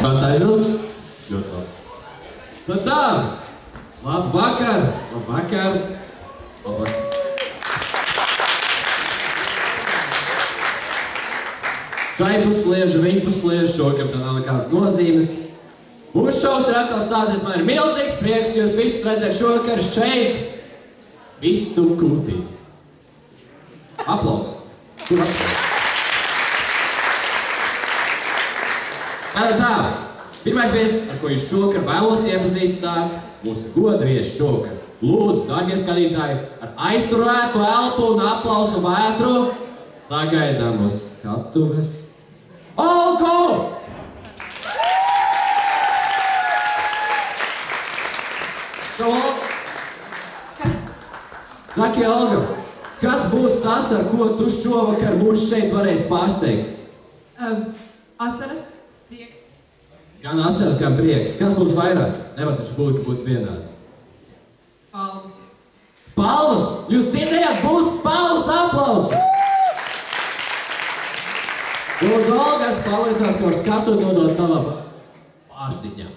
Kāds aizvilks? Ļoti labi. Nu tā, labvakar, labvakar, labvakar. Šai pusliežu, viņa pusliežu, šokam tā nav nekādas nozīmes. Mūsu šovs ir atkal sācies, man ir milzīgs prieks jūs visus redzēt šokar šeit, vistu kūtī. Aplaus. Kur aplaus? Tā, pirmais viesis, ar ko jūs šokar vēlos iepazīstināt, mūsu goda viesis šokar. Lūdzu, dārgie skatītāji, ar aizturētu elpu un aplausu vētru sagaidām uz skatuves Olgu! Saki, Olga, kas būs tas, ar ko tu šovakar mūs šeit varēsi pārsteigt? Asaras, prieks. Gan asaras, gan prieks. Kas būs vairāk? Nevar taču būt, ka būs vienādi. Spalvas. Spalvas? Jūs dzirdējāt, būs spalvas aplausi! Lūdzu, Olga, es palīdzās, ka var skatu dodot tavā pārstiņā.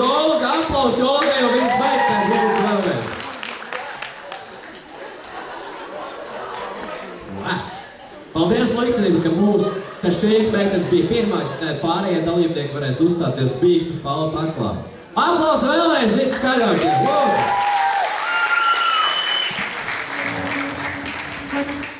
Olga, aplausi Olgai un viņas meitēm, lūdzu vēlreiz. Paldies liktenim, ka šīs meitenes bija pirmās, ja pārējie dalībnieki varēs uzstāties bīkstas palva paklā. Aplausi vēlreiz, visi skaļākie! Thank you.